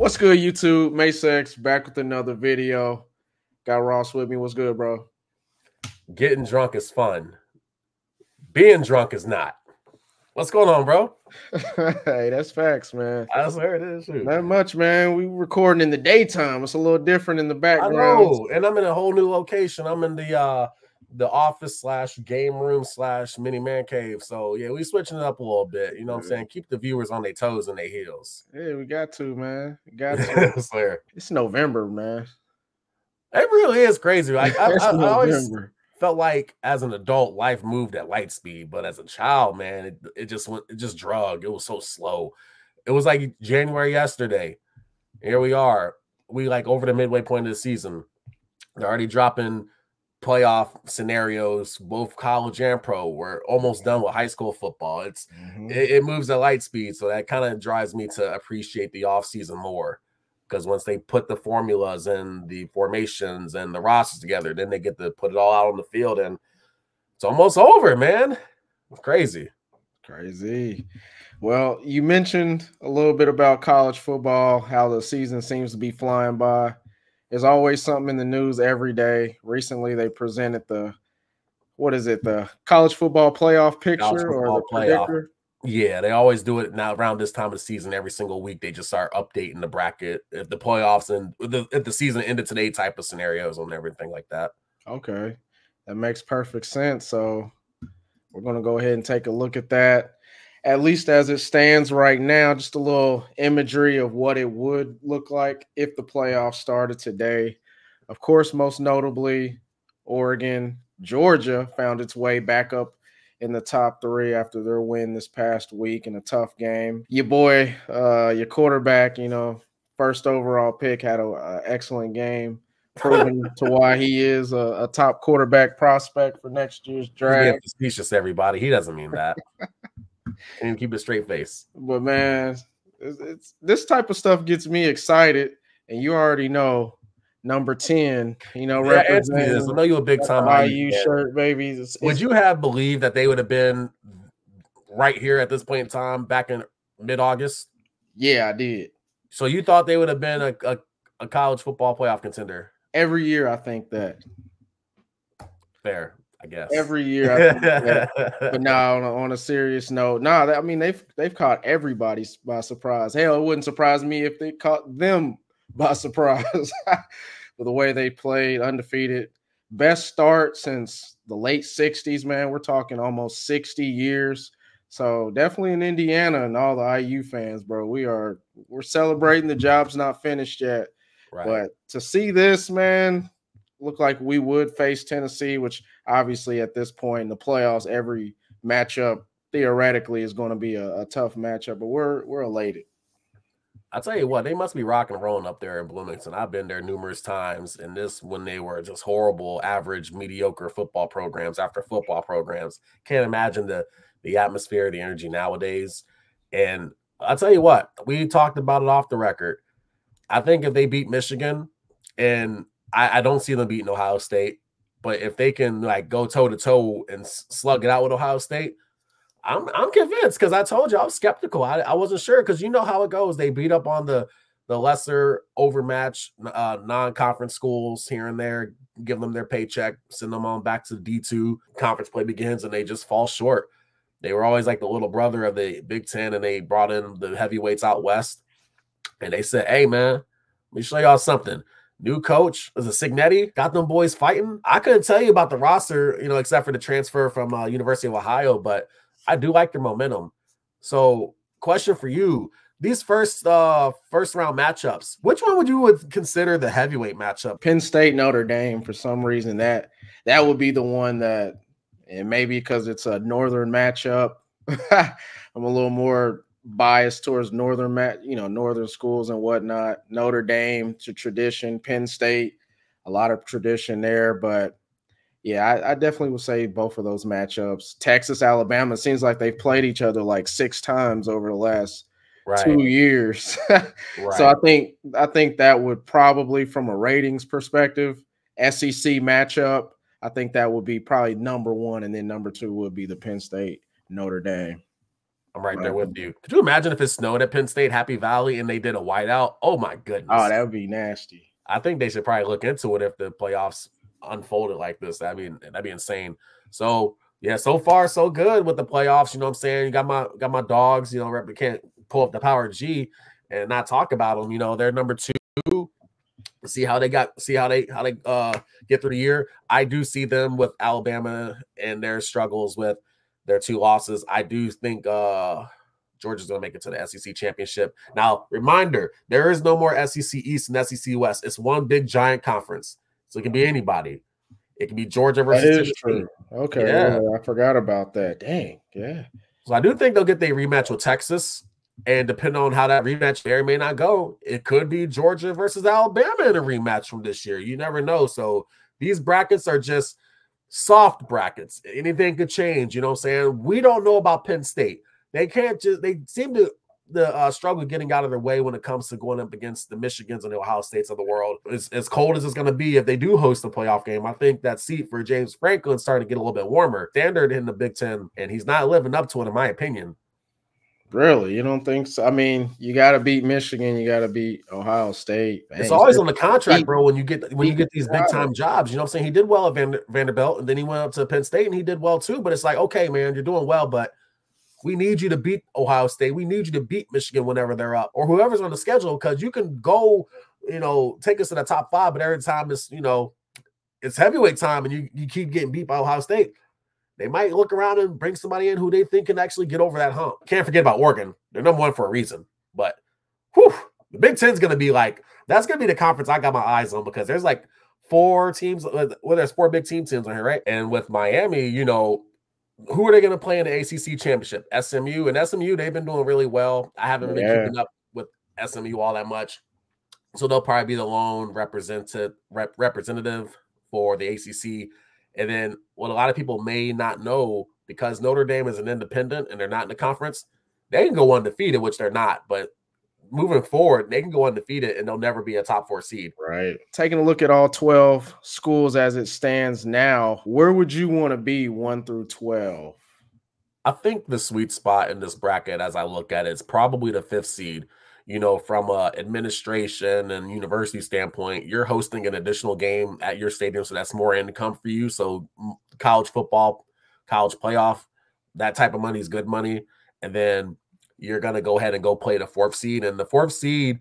What's good, YouTube? Mase X back with another video. Got Ross with me. What's good, bro? Getting drunk is fun. Being drunk is not. What's going on, bro? Hey, that's facts, man. That's where it is. Shoot. Not much, man. We recording in the daytime. It's a little different in the background. I know, and I'm in a whole new location. I'm in the office / game room / mini man cave. So yeah, we switching it up a little bit. You know what I'm saying? Keep the viewers on their toes and their heels. Yeah, we got to, man. We got to. It's November, man. It really is crazy. Like I always felt like as an adult, life moved at light speed, but as a child, man, it just drug. It was so slow. It was like January yesterday. Here we are. We like over the midway point of the season. They're already dropping playoff scenarios, both college and pro. We're almost done with high school football. It moves at light speed, so that kind of drives me to appreciate the offseason more. Because once they put the formulas and the formations and the rosters together, then they get to put it all out on the field, and it's almost over, man. It's crazy. Crazy. Well, you mentioned a little bit about college football, how the season seems to be flying by. There's always something in the news every day. Recently, they presented the college football playoff picture or the predictor? Yeah, they always do it now around this time of the season. Every single week, they just start updating the bracket, if the playoffs and if the season ended today type of scenarios and everything like that. Okay, that makes perfect sense. So we're going to go ahead and take a look at that, at least as it stands right now. Just a little imagery of what it would look like if the playoffs started today. Of course, most notably, Oregon, Georgia found its way back up in the top three after their win this past week in a tough game. Your boy, your quarterback, first overall pick, had an excellent game, proving to why he is a top quarterback prospect for next year's draft. He's being facetious, everybody. He doesn't mean that. And keep a straight face. But man, it's this type of stuff gets me excited, and you already know. Number 10, representing. I know you're a big time IU shirt, baby. Would you have believed that they would have been right here at this point in time back in mid-August? Yeah, I did. So you thought they would have been a college football playoff contender? Every year, I think that. Fair, I guess. Every year, I think that. But now, on a serious note, they've caught everybody by surprise. Hell, it wouldn't surprise me if they caught them by surprise. With the way they played, undefeated, best start since the late 60s, man. We're talking almost 60 years. So definitely in Indiana and all the IU fans, bro, we're celebrating. The job's not finished yet. Right. But to see this, man, look like we would face Tennessee, which obviously at this point in the playoffs, every matchup theoretically is going to be a tough matchup, but we're elated. I'll tell you what, they must be rocking and rolling up there in Bloomington. I've been there numerous times, and this when they were just horrible, average, mediocre football programs after football programs. Can't imagine the atmosphere, the energy nowadays. And I'll tell you what, we talked about it off the record. I think if they beat Michigan, and I don't see them beating Ohio State, but if they can like go toe-to-toe and slug it out with Ohio State, I'm convinced, because I told you I was skeptical. I wasn't sure, because you know how it goes. They beat up on the lesser overmatched non-conference schools here and there, give them their paycheck, send them on back to D2. Conference play begins, and they just fall short. They were always like the little brother of the Big Ten, and they brought in the heavyweights out west. And they said, hey, man, let me show y'all something. New coach, is it Signetti? Got them boys fighting. I couldn't tell you about the roster, except for the transfer from University of Ohio, but I do like their momentum. So, question for you: these first round matchups, which one would consider the heavyweight matchup? Penn State, Notre Dame. For some reason, that would be the one that, and maybe because it's a northern matchup, I'm a little more biased towards northern schools and whatnot. Notre Dame to tradition, Penn State, a lot of tradition there, but. Yeah, I definitely would say both of those matchups. Texas, Alabama, seems like they've played each other like 6 times over the last 2 years. So I think that would probably, from a ratings perspective, SEC matchup, I think that would be probably number 1, and then number 2 would be the Penn State, Notre Dame. I'm right there with you. Could you imagine if it snowed at Penn State, Happy Valley, and they did a whiteout? Oh my goodness. Oh, that would be nasty. I think they should probably look into it if the playoffs unfolded like this. That'd be insane. So yeah, so far so good with the playoffs. You know what I'm saying? You got my dogs. You know, we can't pull up the Power G and not talk about them. You know, they're number 2. See how they get through the year. I do see them with Alabama and their struggles with their 2 losses. I do think Georgia's going to make it to the SEC championship. Now, reminder, there is no more SEC East and SEC West. It's one big giant conference. So it can be anybody. It can be Georgia versus Tennessee. True. Okay. Yeah. I forgot about that. Dang. Yeah. So I do think they'll get their rematch with Texas. And depending on how that rematch may or may not go, it could be Georgia versus Alabama in a rematch from this year. You never know. So these brackets are just soft brackets. Anything could change. You know what I'm saying? We don't know about Penn State. They seem to struggle getting out of their way when it comes to going up against the Michigans and the Ohio States of the world. As cold as it's going to be if they do host a playoff game, I think that seat for James Franklin is starting to get a little bit warmer. Standard in the Big Ten, and he's not living up to it, in my opinion. Really? You don't think so? I mean, you got to beat Michigan. You got to beat Ohio State. Man, it's always on the contract, bro, when you get these big-time jobs. You know what I'm saying? He did well at Vanderbilt, and then he went up to Penn State, and he did well too. But it's like, okay, man, you're doing well, but we need you to beat Ohio State. We need you to beat Michigan whenever they're up or whoever's on the schedule, because you can go, you know, take us to the top 5, but every time it's, you know, it's heavyweight time and you keep getting beat by Ohio State. They might look around and bring somebody in who they think can actually get over that hump. Can't forget about Oregon. They're number 1 for a reason. But whew, the Big Ten's going to be like, that's going to be the conference I got my eyes on, because there's like 4 teams. Well, there's 4 big teams on here, right? And with Miami, you know, who are they going to play in the ACC championship? SMU. And SMU, they've been doing really well. I haven't been keeping up with SMU all that much. So they'll probably be the lone representative for the ACC. And then what a lot of people may not know, because Notre Dame is an independent and they're not in the conference, they can go undefeated, which they're not. But moving forward, they can go undefeated and they'll never be a top 4 seed. Right. Taking a look at all 12 schools as it stands now, where would you want to be 1 through 12? I think the sweet spot in this bracket, as I look at it, is probably the 5th seed. You know, from a administration and university standpoint, you're hosting an additional game at your stadium, so that's more income for you. So college football, college playoff, that type of money is good money. And then you're going to go ahead and go play the 4th seed. And the 4th seed,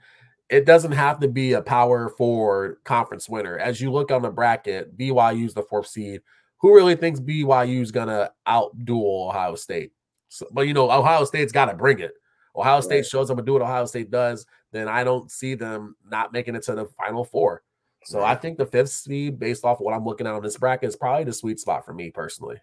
it doesn't have to be a Power 4 conference winner. As you look on the bracket, BYU's the 4th seed. Who really thinks BYU's going to outduel Ohio State? So, but, you know, Ohio State's got to bring it. Ohio State shows up and do what Ohio State does, then I don't see them not making it to the Final 4. So I think the 5th seed, based off of what I'm looking at on this bracket, is probably the sweet spot for me personally.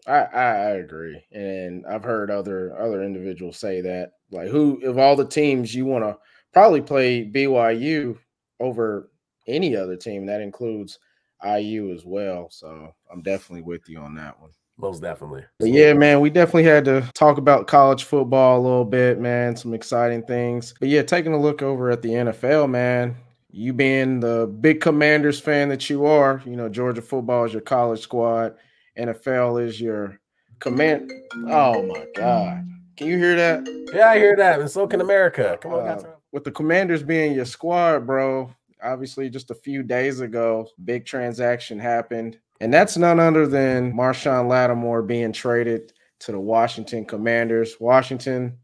I agree. And I've heard other individuals say that, like, who of all the teams you want to probably play BYU over any other team. That includes IU as well. So I'm definitely with you on that one. Most definitely. But yeah, man, we definitely had to talk about college football a little bit, man. Some exciting things. But yeah, taking a look over at the NFL, man, you being the big Commanders fan that you are, you know, Georgia football is your college squad. NFL is your command. Oh my God. Can you hear that? Yeah, I hear that. And so can America. Come on, guys. With the Commanders being your squad, bro, obviously just a few days ago, big transaction happened. And that's none other than Marshon Lattimore being traded to the Washington Commanders. Washington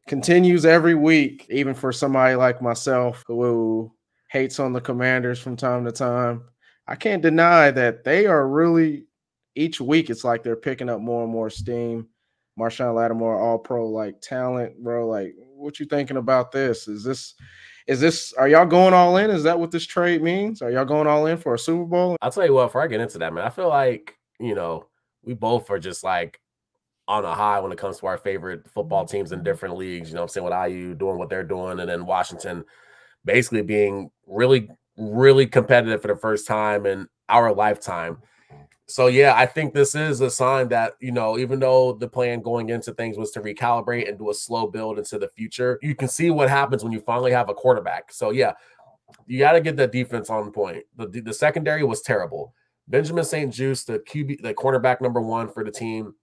continues every week, even for somebody like myself who hates on the Commanders from time to time. I can't deny that they are really, each week it's like they're picking up more and more steam. Marshon Lattimore, all-pro like talent, bro. Like, what you thinking about this? Is this, are y'all going all in? Is that what this trade means? Are y'all going all in for a Super Bowl? I'll tell you what, before I get into that, man, I feel like, you know, we both are just like on a high when it comes to our favorite football teams in different leagues. You know what I'm saying? With IU doing what they're doing, and then Washington basically being really, really competitive for the first time in our lifetime. So, yeah, I think this is a sign that, you know, even though the plan going into things was to recalibrate and do a slow build into the future, you can see what happens when you finally have a quarterback. So, yeah, you got to get the defense on point. The secondary was terrible. Benjamin St-Juste, the cornerback number 1 for the team,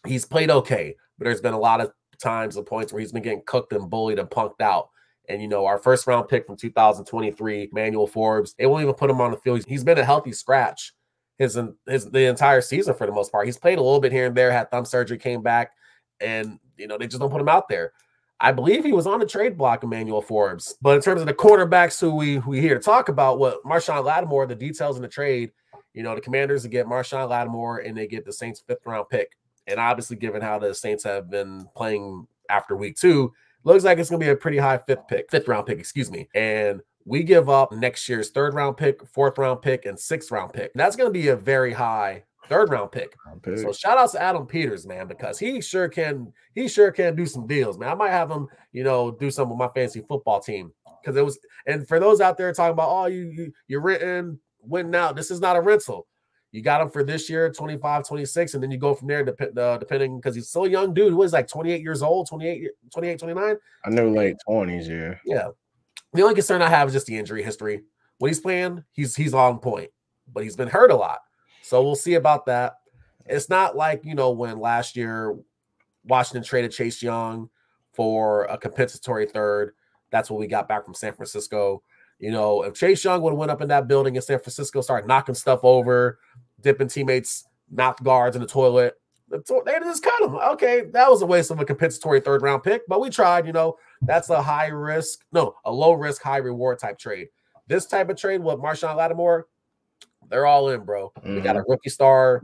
he's played okay, but there's been a lot of times and points where he's been getting cooked and bullied and punked out. And, you know, our first round pick from 2023, Manuel Forbes, they won't even put him on the field. He's been a healthy scratch the entire season for the most part. He's played a little bit here and there, had thumb surgery, came back, and, you know, they just don't put him out there. I believe he was on the trade block, Emmanuel Forbes. But in terms of the quarterbacks who we here to talk about, what Marshawn Lattimore, the details in the trade, you know, the Commanders get Marshawn Lattimore and they get the Saints' 5th round pick. And obviously, given how the Saints have been playing after week 2, looks like it's going to be a pretty high 5th round pick, excuse me. And we give up next year's 3rd round pick, 4th round pick, and 6th round pick. And that's going to be a very high 3rd round pick. So shout out to Adam Peters, man, because he sure can do some deals, man. I might have him, you know, do something with my fantasy football team. Because it was, and for those out there talking about, oh, you're renting, winning out, this is not a rental. You got him for this year, 25, 26, and then you go from there, depending, because he's still a young dude. Who is like 28 years old, 28, 29? I know late 20s, yeah. Yeah. The only concern I have is just the injury history. When he's playing, he's on point, but he's been hurt a lot. So we'll see about that. It's not like, you know, when last year Washington traded Chase Young for a compensatory 3rd. That's what we got back from San Francisco. You know, if Chase Young would have went up in that building in San Francisco, started knocking stuff over, dipping teammates, knocked guards in the toilet, they just cut him. Okay, that was a waste of a compensatory 3rd round pick, but we tried. You know, that's a low risk, high reward type trade. This type of trade with Marshawn Lattimore, they're all in, bro. We got a rookie star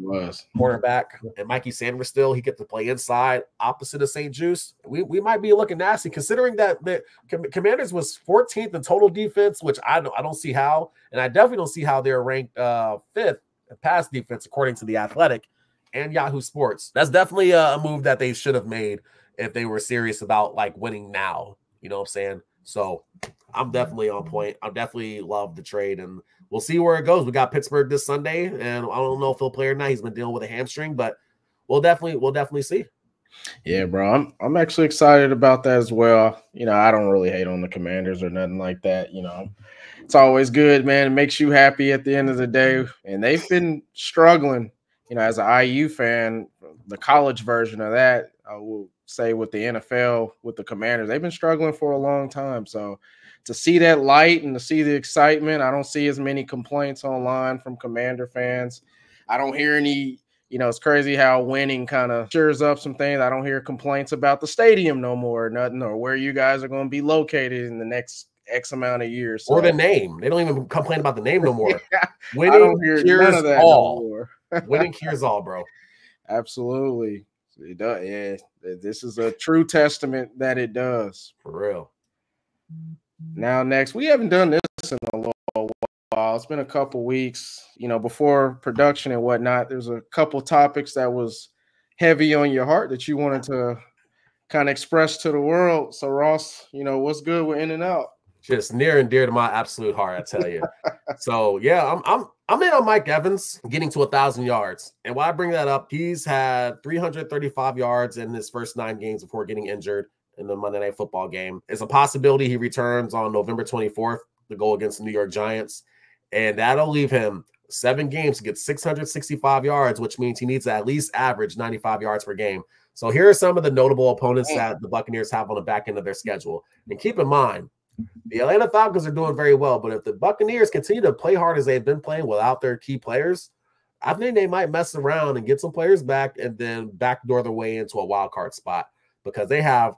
cornerback, and Mikey Sanders still. He gets to play inside, opposite of St. Juice. We might be looking nasty, considering that the Commanders was 14th in total defense, which I don't see how, and I definitely don't see how they're ranked 5th in pass defense according to The Athletic and Yahoo Sports. That's definitely a move that they should have made if they were serious about like winning now. You know what I'm saying? So I'm definitely on point. I definitely love the trade, and we'll see where it goes. We got Pittsburgh this Sunday, and I don't know if he'll play or not. He's been dealing with a hamstring, but we'll definitely see. Yeah, bro. I'm actually excited about that as well. You know, I don't really hate on the Commanders or nothing like that. You know, it's always good, man. It makes you happy at the end of the day. And they've been struggling, you know, as an IU fan, the college version of that, I will say with the NFL, with the Commanders, they've been struggling for a long time. So to see that light and to see the excitement, I don't see as many complaints online from Commander fans. I don't hear any, you know, it's crazy how winning kind of stirs up some things. I don't hear complaints about the stadium no more, or nothing, or where you guys are going to be located in the next X amount of years. So. Or the name. They don't even complain about the name no more. Yeah, winning I don't hear none of that all. No more. Winning cures all, bro. Absolutely. It does. Yeah, this is a true testament that it does. For real. Now, next, we haven't done this in a little while. It's been a couple weeks, you know, before production and whatnot. There's a couple topics that was heavy on your heart that you wanted to kind of express to the world. So, Ross, you know, what's good with In and Out? Just near and dear to my absolute heart, I tell you. So, yeah, I'm in on Mike Evans getting to 1,000 yards. And why I bring that up, he's had 335 yards in his first 9 games before getting injured in the Monday Night Football game. It's a possibility he returns on November 24th to go against the New York Giants. And that'll leave him 7 games to get 665 yards, which means he needs to at least average 95 yards per game. So here are some of the notable opponents that the Buccaneers have on the back end of their schedule. And keep in mind, the Atlanta Falcons are doing very well, but if the Buccaneers continue to play hard as they've been playing without their key players, I think they might mess around and get some players back and then backdoor their way into a wild card spot, because they have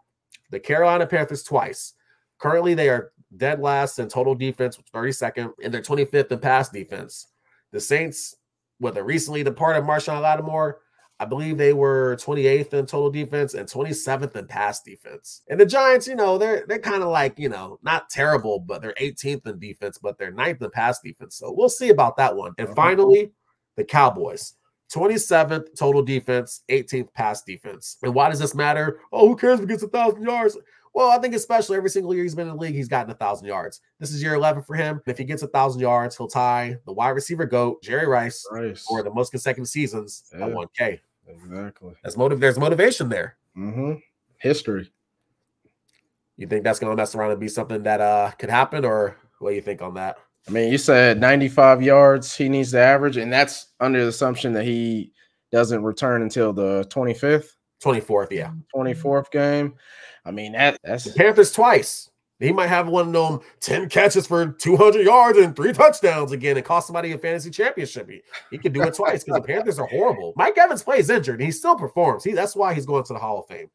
the Carolina Panthers twice. Currently, they are dead last in total defense, 32nd, and they're 25th in pass defense. The Saints, with the recently departed Marshawn Lattimore, I believe they were 28th in total defense and 27th in pass defense. And the Giants, you know, they're kind of like, you know, not terrible, but they're 18th in defense, but they're 9th in pass defense. So we'll see about that one. And finally, the Cowboys. 27th total defense, 18th pass defense. And why does this matter? Oh, who cares if he gets 1,000 yards? Well, I think especially every single year he's been in the league, he's gotten 1,000 yards. This is year 11 for him. If he gets 1,000 yards, he'll tie the wide receiver GOAT, Jerry Rice, for the most consecutive seasons at 1K. Exactly. There's motivation there. History. You think that's going to mess around and be something that could happen, or what do you think on that? I mean, you said 95 yards he needs to average, and that's under the assumption that he doesn't return until the 25th. 24th, yeah. 24th game. I mean, that's the Panthers twice. He might have one of them 10 catches for 200 yards and 3 touchdowns again and cost somebody a fantasy championship. He could do it twice because the Panthers are horrible. Mike Evans plays injured, and he still performs. That's why he's going to the Hall of Fame.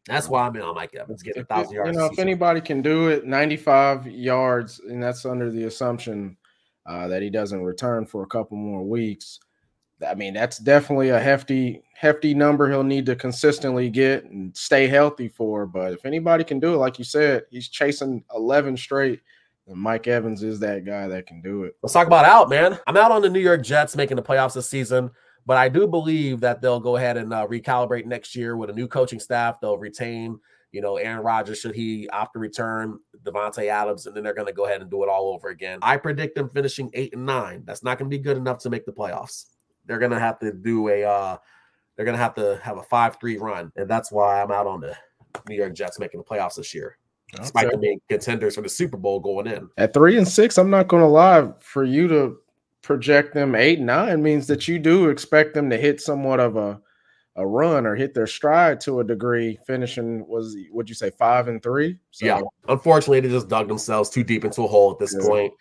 That's why I'm in on Mike Evans, getting 1,000 yards. You know, if anybody can do it, 95 yards, and that's under the assumption that he doesn't return for a couple more weeks. I mean, that's definitely a hefty number he'll need to consistently get and stay healthy for. But if anybody can do it, like you said, he's chasing 11 straight. And Mike Evans is that guy that can do it. Let's talk about out, man. I'm out on the New York Jets making the playoffs this season, but I do believe that they'll go ahead and recalibrate next year with a new coaching staff. They'll retain, Aaron Rodgers should he opt to return, Devontae Adams, and then they're going to go ahead and do it all over again. I predict them finishing 8-9. That's not going to be good enough to make the playoffs. They're going to have to do they're going to have a 5-3 run. And that's why I'm out on the New York Jets making the playoffs this year. Okay. Despite them being contenders for the Super Bowl going in. At 3-6, I'm not going to lie, for you to project them 8-9 means that you do expect them to hit somewhat of a run or hit their stride to a degree, finishing, would you say 5-3? So, yeah. Unfortunately, they just dug themselves too deep into a hole at this point.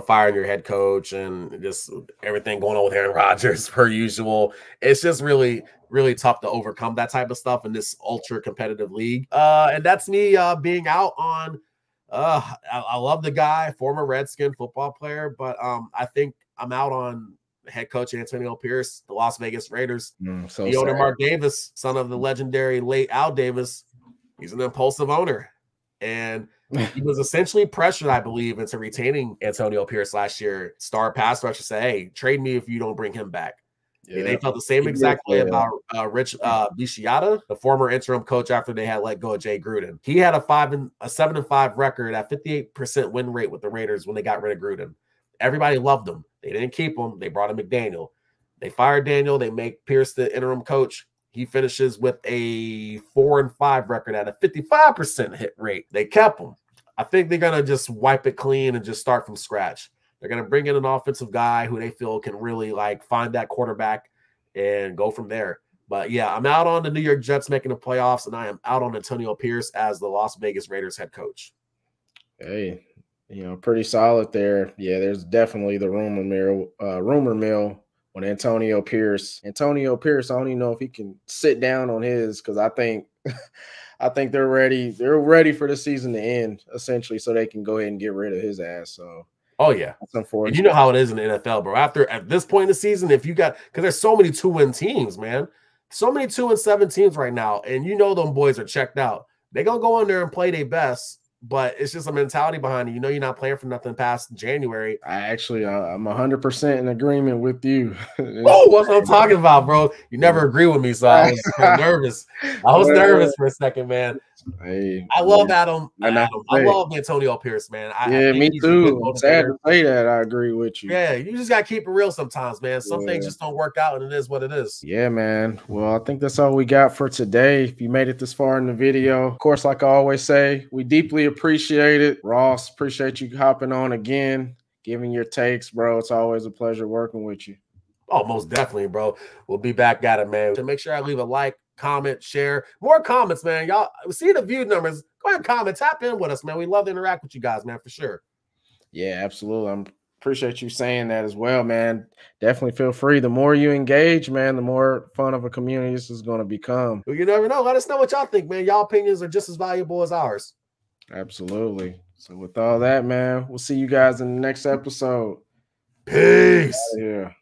Firing your head coach and just everything going on with Aaron Rodgers per usual. It's just really, really tough to overcome that type of stuff in this ultra competitive league. And that's me being out on. I love the guy, former Redskin football player, but I think I'm out on head coach Antonio Pierce, the Las Vegas Raiders. The owner Mark Davis, son of the legendary late Al Davis. He's an impulsive owner, and he was essentially pressured, I believe, into retaining Antonio Pierce last year. Star pass rusher said, "Hey, trade me if you don't bring him back." Yeah. They felt the same exact way about Rich Bisciata, the former interim coach after they had let go of Jay Gruden. He had a 7-5 record at 58% win rate with the Raiders when they got rid of Gruden. Everybody loved him. They didn't keep him. They brought in McDaniel. They fired Daniel. They make Pierce the interim coach. He finishes with a 4-5 record at a 55% hit rate. They kept him. I think they're going to just wipe it clean and just start from scratch. They're going to bring in an offensive guy who they feel can really find that quarterback and go from there. But yeah, I'm out on the New York Jets making the playoffs, and I am out on Antonio Pierce as the Las Vegas Raiders head coach. Hey, pretty solid there. Yeah, there's definitely the rumor mill on Antonio Pierce. Antonio Pierce, I don't even know if he can sit down on his, because I think they're ready. They're ready for the season to end, essentially, so they can go ahead and get rid of his ass. So, oh yeah, that's unfortunate. And you know how it is in the NFL, bro. At this point in the season, because there's so many 2-win teams, man, so many 2-7 teams right now, and them boys are checked out. They're gonna go in there and play their best. But it's just a mentality behind it. You're not playing for nothing past January. I'm 100% in agreement with you. Oh, what's what I'm talking about, bro? You never agree with me, so I was nervous. I was nervous for a second, man. Hey, I love Adam. I love Antonio Pierce, man. I me too. I'm sad to say that. I agree with you. Yeah, you just gotta keep it real sometimes, man. Some things just don't work out, and it is what it is. Yeah, man. Well, I think that's all we got for today. If you made it this far in the video, of course, like I always say, we deeply appreciate it. Ross, appreciate you hopping on again, giving your takes, bro. It's always a pleasure working with you. Oh, most definitely, bro. We'll be back at it, man. So make sure I leave a like, comment, share. More comments, man. Y'all see the view numbers. Go ahead and comment. Tap in with us, man. We love to interact with you guys, man, for sure. Yeah, absolutely. I appreciate you saying that as well, man. Definitely feel free. The more you engage, man, the more fun of a community this is going to become. Well, you never know. Let us know what y'all think, man. Y'all opinions are just as valuable as ours. Absolutely. So with all that, man, we'll see you guys in the next episode. Peace. Yeah.